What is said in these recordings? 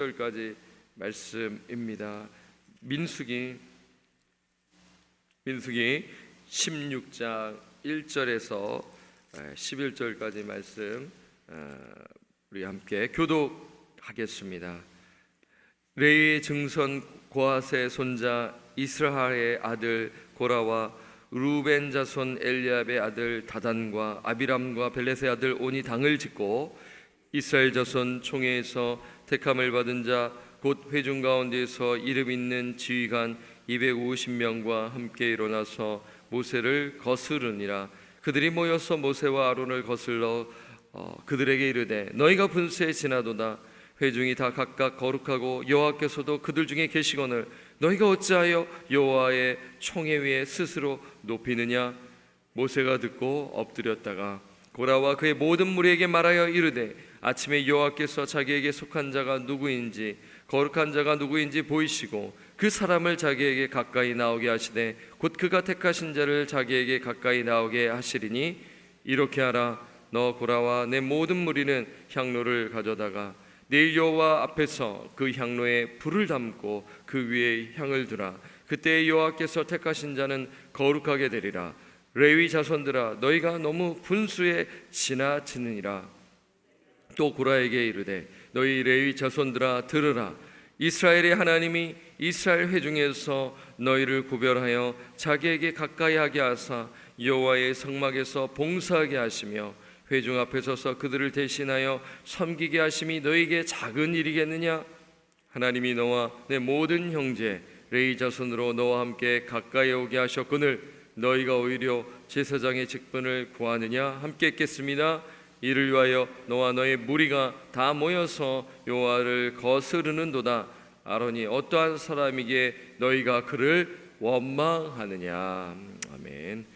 까지 말씀입니다. 민수기 16장 1절에서 11절까지 말씀 우리 함께 교독하겠습니다. 레위의 증손 고핫의 손자 이스라엘의 아들 고라와 루벤 자손 엘리압의 아들 다단과 아비람과 벨렛의 아들 온이 당을 짓고 이스라엘 자손 총회에서 택함을 받은 자 곧 회중 가운데서 이름 있는 지휘관 250명과 함께 일어나서 모세를 거스르니라. 그들이 모여서 모세와 아론을 거슬러 그들에게 이르되 너희가 분수에 지나도다. 회중이 다 각각 거룩하고 여호와께서도 그들 중에 계시거늘 너희가 어찌하여 여호와의 총회 위에 스스로 높이느냐. 모세가 듣고 엎드렸다가 고라와 그의 모든 무리에게 말하여 이르되 아침에 여호와께서 자기에게 속한 자가 누구인지 거룩한 자가 누구인지 보이시고 그 사람을 자기에게 가까이 나오게 하시되 곧 그가 택하신 자를 자기에게 가까이 나오게 하시리니 이렇게 하라. 너 고라와 내 모든 무리는 향로를 가져다가 내일 여호와 앞에서 그 향로에 불을 담고 그 위에 향을 두라. 그때 여호와께서 택하신 자는 거룩하게 되리라. 레위 자손들아 너희가 너무 분수에 지나치느니라. 또 고라에게 이르되 너희 레위 자손들아 들으라. 이스라엘의 하나님이 이스라엘 회중에서 너희를 구별하여 자기에게 가까이 하게 하사 여호와의 성막에서 봉사하게 하시며 회중 앞에 서서 그들을 대신하여 섬기게 하심이 너희에게 작은 일이겠느냐. 하나님이 너와 내 모든 형제 레위 자손으로 너와 함께 가까이 오게 하셨거늘 너희가 오히려 제사장의 직분을 구하느냐. 함께 읽겠습니다. 이를 위하여 너와 너의 무리가 다 모여서 여호와를 거스르는도다. 아론이 어떠한 사람이기에 너희가 그를 원망하느냐. 아멘.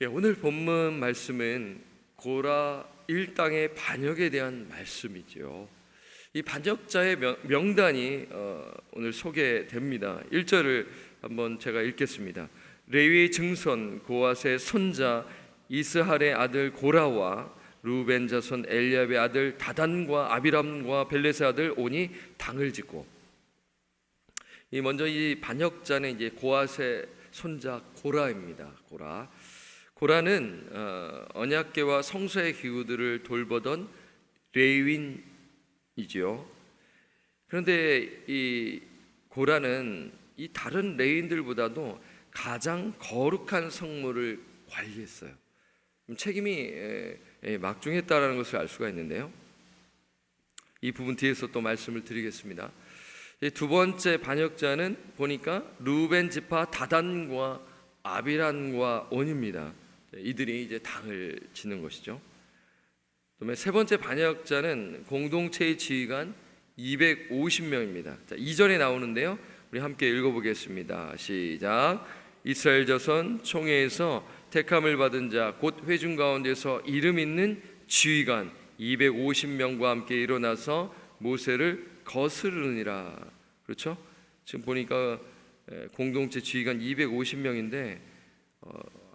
오늘 본문 말씀은 고라 일당의 반역에 대한 말씀이죠. 이 반역자의 명단이 오늘 소개됩니다. 1절을 한번 제가 읽겠습니다. 레위의 증손 고핫의 손자 이스할의 아들 고라와 루벤 자손 엘리압의 아들 다단과 아비람과 벨렛의 아들 온이 당을 짓고, 먼저 이 반역자는 이제 고핫의 손자 고라입니다. 고라는 언약궤와 성소의 기구들을 돌보던 레위인이죠. 그런데 이 고라는 이 다른 레위인들보다도 가장 거룩한 성물을 관리했어요. 책임이 막중했다라는 것을 알 수가 있는데요. 이 부분 뒤에서 또 말씀을 드리겠습니다. 두 번째 반역자는 보니까 루벤 지파 다단과 아비람과 온입니다. 이들이 이제 당을 짓는 것이죠. 그다음에 세 번째 반역자는 공동체의 지휘관 250명입니다. 2절에 나오는데요. 우리 함께 읽어보겠습니다. 시작. 이스라엘 자손 총회에서 택함을 받은 자 곧 회중 가운데서 이름 있는 지휘관 250명과 함께 일어나서 모세를 거스르니라. 그렇죠? 지금 보니까 공동체 지휘관 250명인데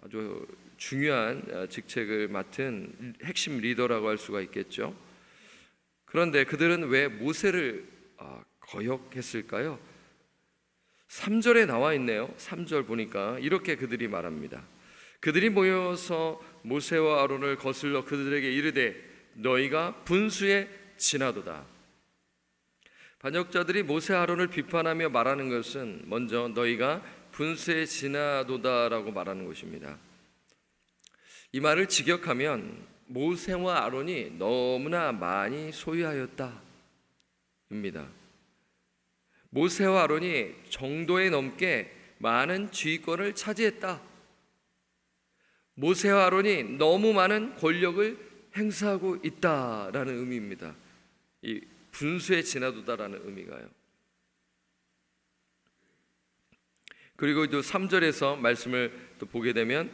아주 중요한 직책을 맡은 핵심 리더라고 할 수가 있겠죠. 그런데 그들은 왜 모세를 거역했을까요? 3절에 나와 있네요. 3절 보니까 이렇게 그들이 말합니다. 그들이 모여서 모세와 아론을 거슬러 그들에게 이르되 너희가 분수에 지나도다. 반역자들이 모세 아론을 비판하며 말하는 것은 먼저 너희가 분수에 지나도다라고 말하는 것입니다. 이 말을 직역하면 모세와 아론이 너무나 많이 소유하였다 입니다. 모세와 아론이 정도에 넘게 많은 지휘권을 차지했다. 모세와 아론이 너무 많은 권력을 행사하고 있다라는 의미입니다. 이 분수에 지나도다라는 의미가요. 그리고 또 3절에서 말씀을 또 보게 되면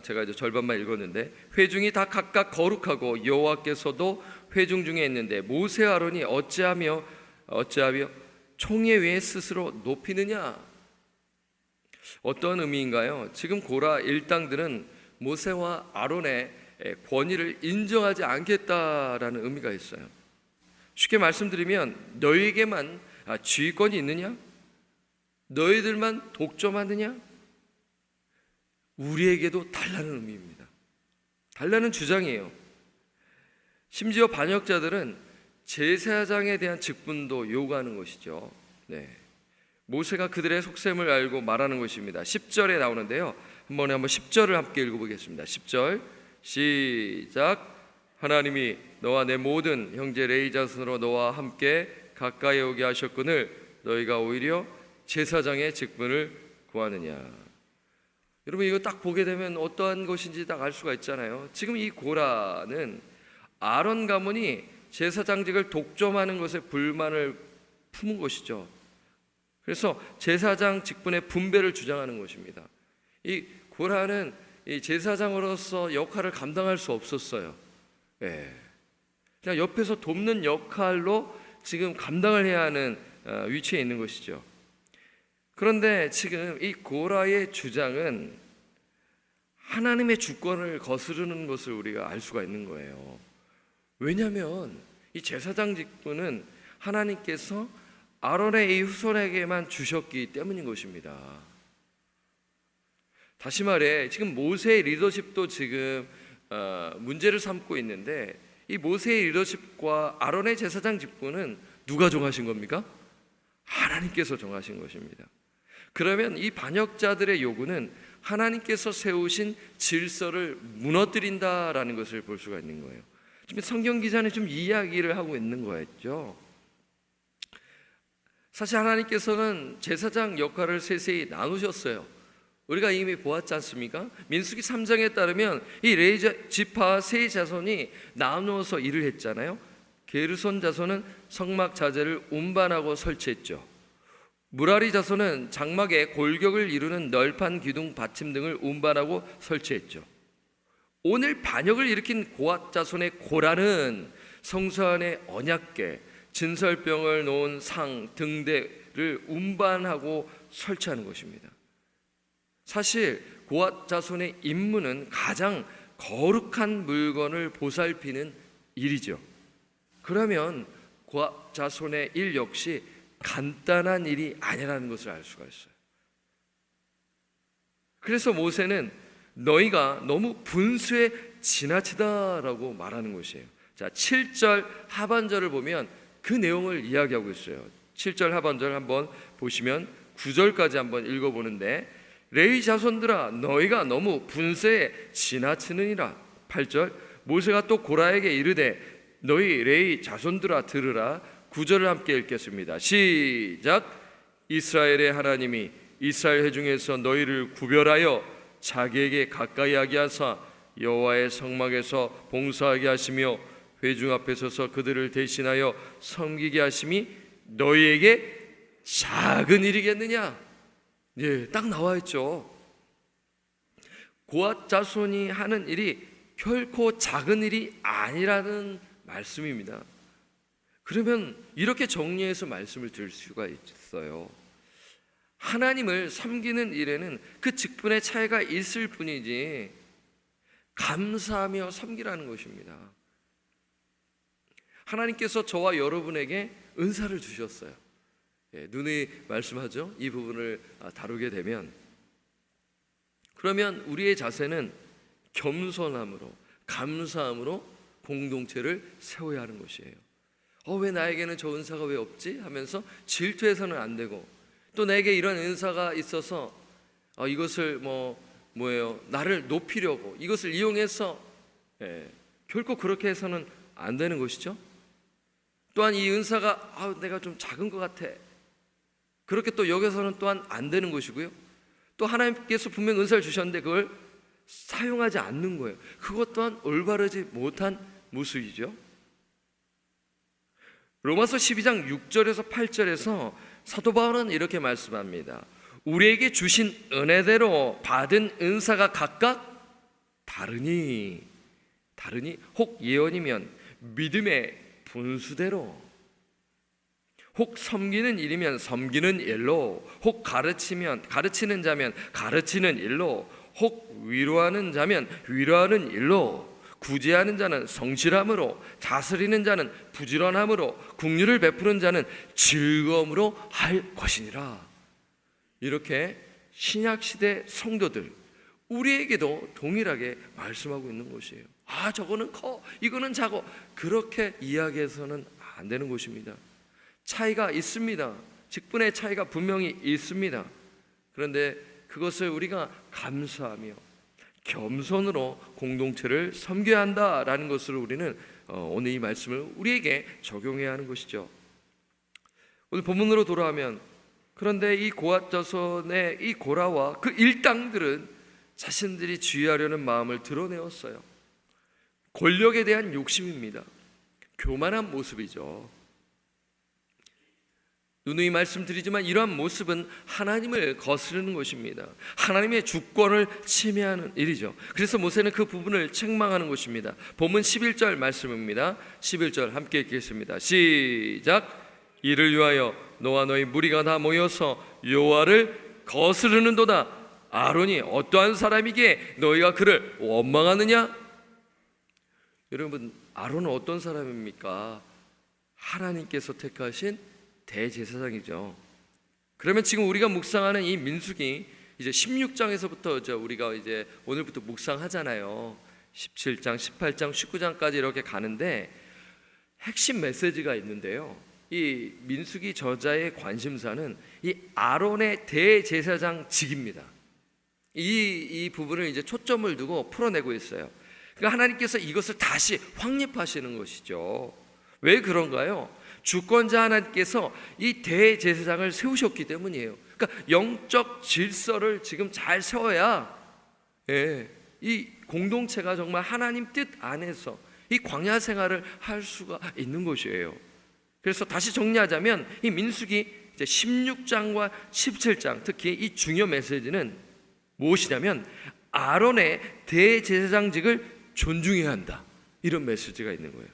제가 이제 절반만 읽었는데 회중이 다 각각 거룩하고 여호와께서도 회중 중에 있는데 모세와 아론이 어찌하며 총회 위에 스스로 높이느냐. 어떤 의미인가요? 지금 고라 일당들은 모세와 아론의 권위를 인정하지 않겠다라는 의미가 있어요. 쉽게 말씀드리면 너희에게만 지휘권이 있느냐? 너희들만 독점하느냐? 우리에게도 달라는 의미입니다. 달라는 주장이에요. 심지어 반역자들은 제사장에 대한 직분도 요구하는 것이죠. 모세가 그들의 속셈을 알고 말하는 것입니다. 10절에 나오는데요. 한번 10절을 함께 읽어보겠습니다. 10절 시작. 하나님이 너와 내 모든 형제 레위 자손으로 너와 함께 가까이 오게 하셨거늘 너희가 오히려 제사장의 직분을 구하느냐. 여러분, 이거 딱 보게 되면 어떠한 것인지 딱 알 수가 있잖아요. 지금 이 고라는 아론 가문이 제사장직을 독점하는 것에 불만을 품은 것이죠. 그래서 제사장 직분의 분배를 주장하는 것입니다. 이 고라는 이 제사장으로서 역할을 감당할 수 없었어요. 그냥 옆에서 돕는 역할로 지금 감당을 해야 하는 위치에 있는 것이죠. 그런데 지금 이 고라의 주장은 하나님의 주권을 거스르는 것을 우리가 알 수가 있는 거예요. 왜냐하면 이 제사장 직분은 하나님께서 아론의 이 후손에게만 주셨기 때문인 것입니다. 다시 말해 지금 모세의 리더십도 지금 문제를 삼고 있는데, 이 모세의 리더십과 아론의 제사장 직분은 누가 정하신 겁니까? 하나님께서 정하신 것입니다. 그러면 이 반역자들의 요구는 하나님께서 세우신 질서를 무너뜨린다라는 것을 볼 수가 있는 거예요. 지금 성경 기자는 좀 이야기를 하고 있는 거였죠. 사실 하나님께서는 제사장 역할을 세세히 나누셨어요. 우리가 이미 보았지 않습니까? 민수기 3장에 따르면 이 레위 지파 세 자손이 나누어서 일을 했잖아요. 게르손 자손은 성막 자재를 운반하고 설치했죠. 무라리 자손은 장막에 골격을 이루는 널판 기둥 받침 등을 운반하고 설치했죠. 오늘 반역을 일으킨 고앗 자손의 고라는 성소 안에 언약궤, 진설병을 놓은 상 등대를 운반하고 설치하는 것입니다. 사실 고앗 자손의 임무는 가장 거룩한 물건을 보살피는 일이죠. 그러면 고앗 자손의 일 역시 간단한 일이 아니라는 것을 알 수가 있어요. 그래서 모세는 너희가 너무 분수에 지나치다라고 말하는 것이에요. 자, 7절 하반절을 보면 그 내용을 이야기하고 있어요. 7절 하반절 한번 보시면 9절까지 한번 읽어보는데, 레위 자손들아 너희가 너무 분수에 지나치느니라. 8절 모세가 또 고라에게 이르되 너희 레위 자손들아 들으라. 9절을 함께 읽겠습니다. 시작. 이스라엘의 하나님이 이스라엘 회중에서 너희를 구별하여 자기에게 가까이 하게 하사 여호와의 성막에서 봉사하게 하시며 회중 앞에 서서 그들을 대신하여 섬기게 하심이 너희에게 작은 일이겠느냐? 딱 나와 있죠. 고앗 자손이 하는 일이 결코 작은 일이 아니라는 말씀입니다. 그러면 이렇게 정리해서 말씀을 드릴 수가 있어요. 하나님을 섬기는 일에는 그 직분의 차이가 있을 뿐이지 감사하며 섬기라는 것입니다. 하나님께서 저와 여러분에게 은사를 주셨어요. 누누이 말씀하죠. 이 부분을 다루게 되면, 그러면 우리의 자세는 겸손함으로 감사함으로 공동체를 세워야 하는 것이에요. 왜 나에게는 저 은사가 왜 없지? 하면서 질투해서는 안 되고, 또 내게 이런 은사가 있어서 이것을 나를 높이려고 이것을 이용해서 결코 그렇게 해서는 안 되는 것이죠. 또한 이 은사가 내가 좀 작은 것 같아, 그렇게 또 여기서는 또한 안 되는 것이고요. 또 하나님께서 분명 은사를 주셨는데 그걸 사용하지 않는 거예요. 그것 또한 올바르지 못한 모습이죠. 로마서 12장 6절에서 8절에서 사도 바울은 이렇게 말씀합니다. 우리에게 주신 은혜대로 받은 은사가 각각 다르니 혹 예언이면 믿음의 분수대로, 혹 섬기는 일이면 섬기는 일로, 혹 가르치는 자면 가르치는 일로, 혹 위로하는 자면 위로하는 일로, 구제하는 자는 성실함으로, 다스리는 자는 부지런함으로, 긍휼을 베푸는 자는 즐거움으로 할 것이니라. 이렇게 신약시대 성도들, 우리에게도 동일하게 말씀하고 있는 것이에요. 저거는 커, 이거는 작어, 그렇게 이야기해서는 안 되는 것입니다. 차이가 있습니다. 직분의 차이가 분명히 있습니다. 그런데 그것을 우리가 감수하며 겸손으로 공동체를 섬겨야 한다라는 것을 우리는 오늘 이 말씀을 우리에게 적용해야 하는 것이죠. 오늘 본문으로 돌아오면, 그런데 이 고아자손의 이 고라와 그 일당들은 자신들이 지휘하려는 마음을 드러내었어요. 권력에 대한 욕심입니다. 교만한 모습이죠. 누누이 말씀드리지만 이러한 모습은 하나님을 거스르는 것입니다. 하나님의 주권을 침해하는 일이죠. 그래서 모세는 그 부분을 책망하는 것입니다. 본문 11절 말씀입니다. 11절 함께 읽겠습니다. 시작. 이를 위하여 너와 너희 무리가 다 모여서 여호와를 거스르는도다. 아론이 어떠한 사람이기에 너희가 그를 원망하느냐? 여러분, 아론은 어떤 사람입니까? 하나님께서 택하신 대제사장이죠. 그러면 지금 우리가 묵상하는 이 민수기 이제 16장에서부터 우리가 이제 오늘부터 묵상하잖아요. 17장, 18장, 19장까지 이렇게 가는데 핵심 메시지가 있는데요. 이 민수기 저자의 관심사는 이 아론의 대제사장직입니다. 이 부분을 이제 초점을 두고 풀어내고 있어요. 그러니까 하나님께서 이것을 다시 확립하시는 것이죠. 왜 그런가요? 주권자 하나님께서 이 대제사장을 세우셨기 때문이에요. 그러니까 영적 질서를 지금 잘 세워야 이 공동체가 정말 하나님 뜻 안에서 이 광야 생활을 할 수가 있는 것이에요. 그래서 다시 정리하자면 이 민수기 이제 16장과 17장, 특히 이 중요 메시지는 무엇이냐면 아론의 대제사장직을 존중해야 한다, 이런 메시지가 있는 거예요.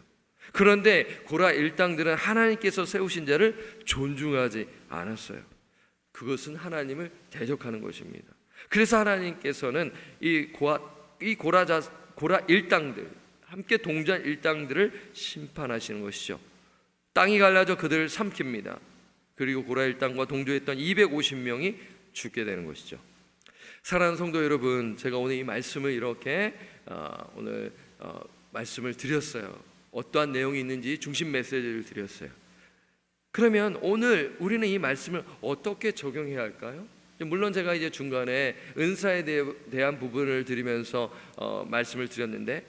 그런데 고라 일당들은 하나님께서 세우신 자를 존중하지 않았어요. 그것은 하나님을 대적하는 것입니다. 그래서 하나님께서는 이 고라 일당들, 함께 동조한 일당들을 심판하시는 것이죠. 땅이 갈라져 그들을 삼킵니다. 그리고 고라 일당과 동조했던 250명이 죽게 되는 것이죠. 사랑하는 성도 여러분, 제가 오늘 이 말씀을 이렇게 오늘 말씀을 드렸어요. 어떠한 내용이 있는지 중심 메시지를 드렸어요. 그러면 오늘 우리는 이 말씀을 어떻게 적용해야 할까요? 물론 제가 이제 중간에 은사에 대한 부분을 드리면서 말씀을 드렸는데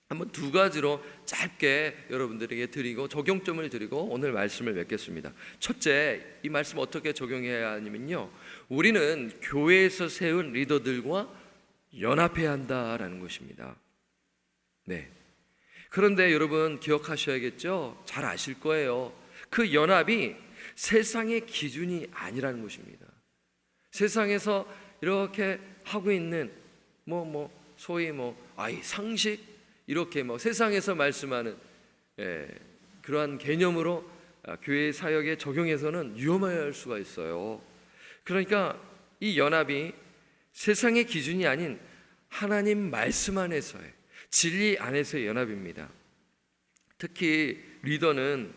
한번 두 가지로 짧게 여러분들에게 드리고 적용점을 드리고 오늘 말씀을 맺겠습니다. 첫째, 이 말씀 어떻게 적용해야 하냐면요, 우리는 교회에서 세운 리더들과 연합해야 한다라는 것입니다. 네. 그런데 여러분 기억하셔야겠죠? 잘 아실 거예요. 그 연합이 세상의 기준이 아니라는 것입니다. 세상에서 이렇게 하고 있는 소위 상식, 이렇게 세상에서 말씀하는 그러한 개념으로 교회 사역에 적용해서는 위험할 수가 있어요. 그러니까 이 연합이 세상의 기준이 아닌 하나님 말씀 안에서의 진리 안에서의 연합입니다. 특히 리더는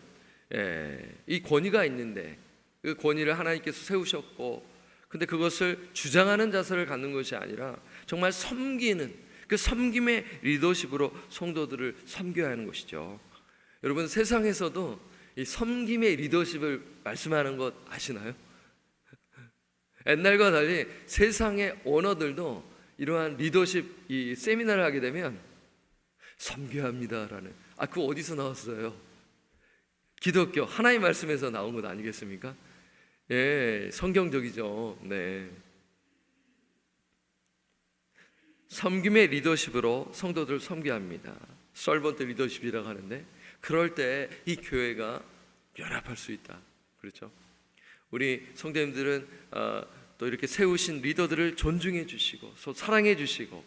이 권위가 있는데 그 권위를 하나님께서 세우셨고, 근데 그것을 주장하는 자세를 갖는 것이 아니라 정말 섬기는 그 섬김의 리더십으로 성도들을 섬겨야 하는 것이죠. 여러분, 세상에서도 이 섬김의 리더십을 말씀하는 것 아시나요? 옛날과 달리 세상의 언어들도 이러한 리더십 이 세미나를 하게 되면 섬겨야 합니다라는, 그거 어디서 나왔어요? 기독교 하나님 말씀에서 나온 것 아니겠습니까? 성경적이죠. 네. 섬김의 리더십으로 성도들을 섬겨야 합니다. 서번트 리더십이라고 하는데, 그럴 때 이 교회가 연합할 수 있다. 그렇죠? 우리 성도님들은 또 이렇게 세우신 리더들을 존중해 주시고 사랑해 주시고,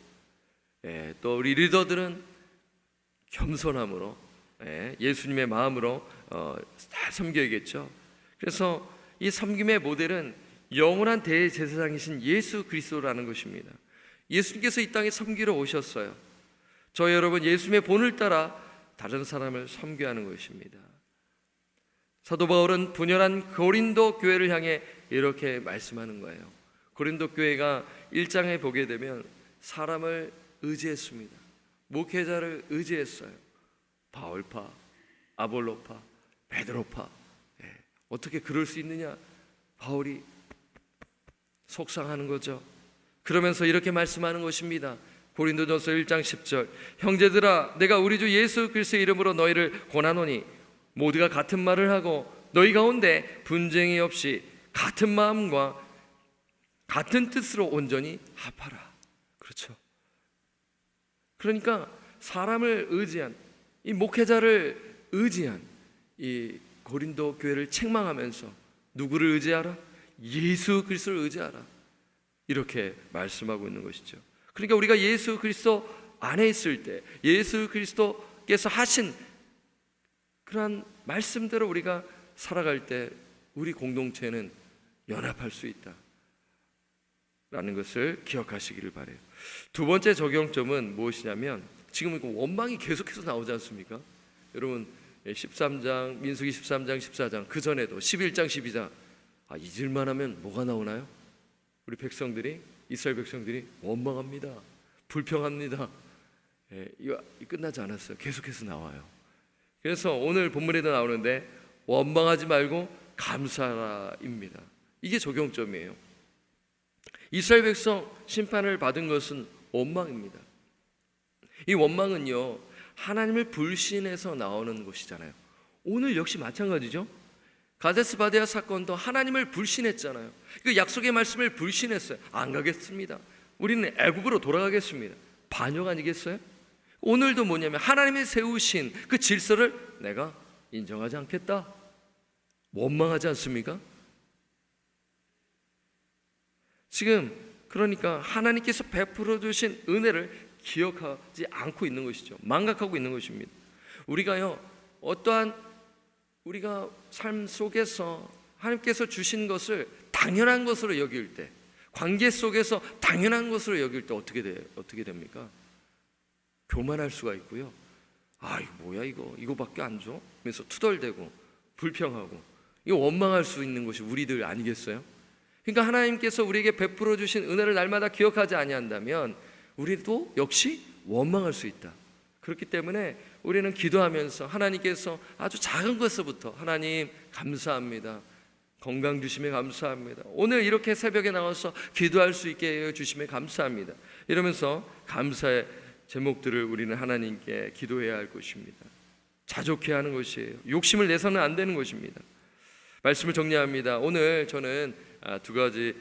또 우리 리더들은 겸손함으로 예수님의 마음으로 다 섬겨야겠죠. 그래서 이 섬김의 모델은 영원한 대제사장이신 예수 그리스도라는 것입니다. 예수님께서 이 땅에 섬기러 오셨어요. 저 여러분 예수님의 본을 따라 다른 사람을 섬겨야 하는 것입니다. 사도 바울은 분열한 고린도 교회를 향해 이렇게 말씀하는 거예요. 고린도 교회가 1장에 보게 되면 사람을 의지했습니다. 목회자를 의지했어요. 바울파, 아볼로파, 베드로파. 어떻게 그럴 수 있느냐? 바울이 속상하는 거죠. 그러면서 이렇게 말씀하는 것입니다. 고린도전서 1장 10절, 형제들아 내가 우리 주 예수 그리스도의 이름으로 너희를 권하노니 모두가 같은 말을 하고 너희 가운데 분쟁이 없이 같은 마음과 같은 뜻으로 온전히 합하라. 그렇죠. 그러니까 사람을 의지한, 이 목회자를 의지한 이 고린도 교회를 책망하면서 누구를 의지하라? 예수 그리스도를 의지하라. 이렇게 말씀하고 있는 것이죠. 그러니까 우리가 예수 그리스도 안에 있을 때 예수 그리스도께서 하신 그러한 말씀대로 우리가 살아갈 때 우리 공동체는 연합할 수 있다 라는 것을 기억하시기를 바라요. 두 번째 적용점은 무엇이냐면, 지금 원망이 계속해서 나오지 않습니까? 여러분 13장, 민수기 13장, 14장, 그 전에도 11장, 12장, 잊을만 하면 뭐가 나오나요? 우리 백성들이, 이스라엘 백성들이 원망합니다. 불평합니다. 이거 끝나지 않았어요. 계속해서 나와요. 그래서 오늘 본문에도 나오는데 원망하지 말고 감사하라입니다. 이게 적용점이에요. 이스라엘 백성 심판을 받은 것은 원망입니다. 이 원망은요, 하나님을 불신해서 나오는 것이잖아요. 오늘 역시 마찬가지죠. 가데스 바네아 사건도 하나님을 불신했잖아요. 그 약속의 말씀을 불신했어요. 안 가겠습니다. 우리는 애굽으로 돌아가겠습니다. 반역 아니겠어요? 오늘도 뭐냐면 하나님이 세우신 그 질서를 내가 인정하지 않겠다. 원망하지 않습니까? 지금 그러니까 하나님께서 베풀어 주신 은혜를 기억하지 않고 있는 것이죠. 망각하고 있는 것입니다. 우리가요, 어떠한 우리가 삶 속에서 하나님께서 주신 것을 당연한 것으로 여길 때, 관계 속에서 당연한 것으로 여길 때 어떻게 됩니까? 교만할 수가 있고요. 이거 뭐야 이거밖에 안 줘? 그래서 투덜대고 불평하고, 이거 원망할 수 있는 것이 우리들 아니겠어요? 그러니까 하나님께서 우리에게 베풀어 주신 은혜를 날마다 기억하지 아니한다면 우리도 역시 원망할 수 있다. 그렇기 때문에 우리는 기도하면서 하나님께서 아주 작은 것부터, 하나님 감사합니다. 건강 주심에 감사합니다. 오늘 이렇게 새벽에 나와서 기도할 수 있게 해 주심에 감사합니다. 이러면서 감사의 제목들을 우리는 하나님께 기도해야 할 것입니다. 자족해야 하는 것이에요. 욕심을 내서는 안 되는 것입니다. 말씀을 정리합니다. 오늘 저는 두 가지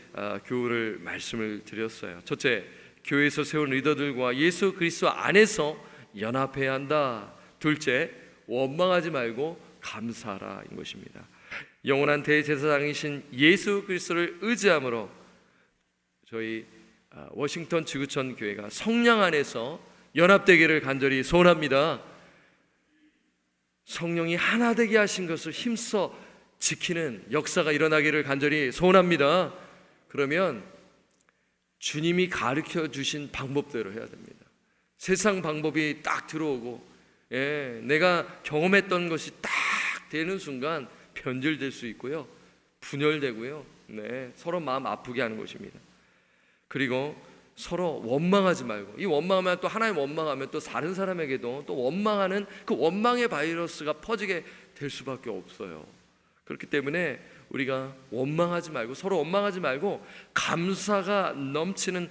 교훈을 말씀을 드렸어요. 첫째, 교회에서 세운 리더들과 예수 그리스도 안에서 연합해야 한다. 둘째, 원망하지 말고 감사하라인 것입니다. 영원한 대제사장이신 예수 그리스도를 의지함으로 저희 워싱턴 지구촌 교회가 성령 안에서 연합되기를 간절히 소원합니다. 성령이 하나 되게 하신 것을 힘써 지키는 역사가 일어나기를 간절히 소원합니다. 그러면 주님이 가르쳐 주신 방법대로 해야 됩니다. 세상 방법이 딱 들어오고 내가 경험했던 것이 딱 되는 순간 변질될 수 있고요, 분열되고요, 서로 마음 아프게 하는 것입니다. 그리고 서로 원망하지 말고, 이 원망하면 또 하나님 원망하면 또 다른 사람에게도 또 원망하는 그 원망의 바이러스가 퍼지게 될 수밖에 없어요. 그렇기 때문에 우리가 원망하지 말고, 서로 원망하지 말고 감사가 넘치는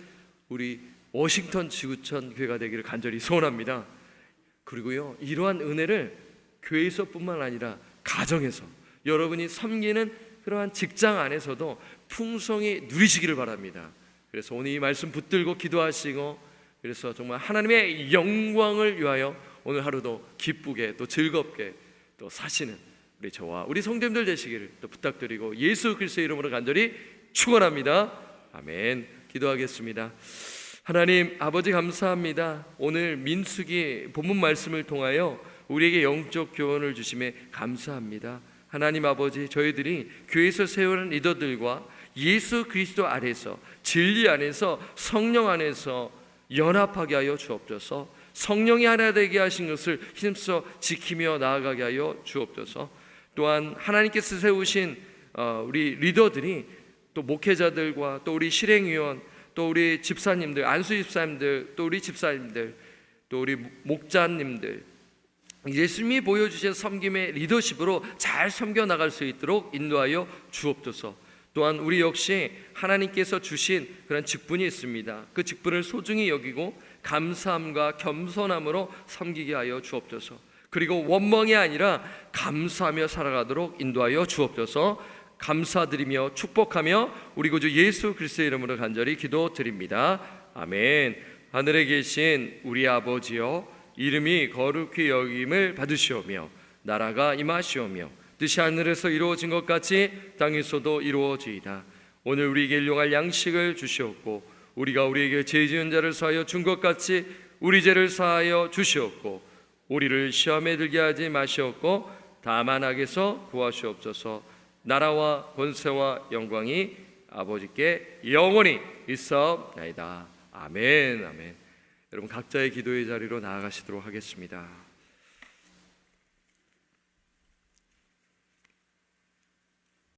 우리 워싱턴 지구촌 교회가 되기를 간절히 소원합니다. 그리고요, 이러한 은혜를 교회에서뿐만 아니라 가정에서, 여러분이 섬기는 그러한 직장 안에서도 풍성히 누리시기를 바랍니다. 그래서 오늘 이 말씀 붙들고 기도하시고, 그래서 정말 하나님의 영광을 위하여 오늘 하루도 기쁘게 또 즐겁게 또 사시는 우리 저와 우리 성도님들 되시기를 또 부탁드리고 예수 그리스도의 이름으로 간절히 축원합니다. 아멘. 기도하겠습니다. 하나님 아버지 감사합니다. 오늘 민수기 본문 말씀을 통하여 우리에게 영적 교훈을 주심에 감사합니다. 하나님 아버지, 저희들이 교회에서 세우는 리더들과 예수 그리스도 안에서, 진리 안에서, 성령 안에서 연합하게 하여 주옵소서. 성령이 하나 되게 하신 것을 힘써 지키며 나아가게 하여 주옵소서. 또한 하나님께서 세우신 우리 리더들이 또 목회자들과 또 우리 실행위원 또 우리 집사님들, 안수 집사님들, 또 우리 집사님들, 또 우리 목자님들, 예수님이 보여주신 섬김의 리더십으로 잘 섬겨 나갈 수 있도록 인도하여 주옵소서. 또한 우리 역시 하나님께서 주신 그런 직분이 있습니다. 그 직분을 소중히 여기고 감사함과 겸손함으로 섬기게 하여 주옵소서. 그리고 원망이 아니라 감사하며 살아가도록 인도하여 주옵소서. 감사드리며 축복하며 우리 구주 예수 그리스도의 이름으로 간절히 기도드립니다. 아멘. 하늘에 계신 우리 아버지여, 이름이 거룩히 여김을 받으시오며 나라가 임하시오며 뜻이 하늘에서 이루어진 것 같이 땅에서도 이루어지이다. 오늘 우리에게 일용할 양식을 주시옵고 우리가 우리에게 죄 지은 자를 사하여 준 것 같이 우리 죄를 사하여 주시옵고 우리를 시험에 들게 하지 마시옵고 다만 악에서 구하시옵소서. 나라와 권세와 영광이 아버지께 영원히 있사옵나이다. 아멘. 아멘. 여러분 각자의 기도의 자리로 나아가시도록 하겠습니다.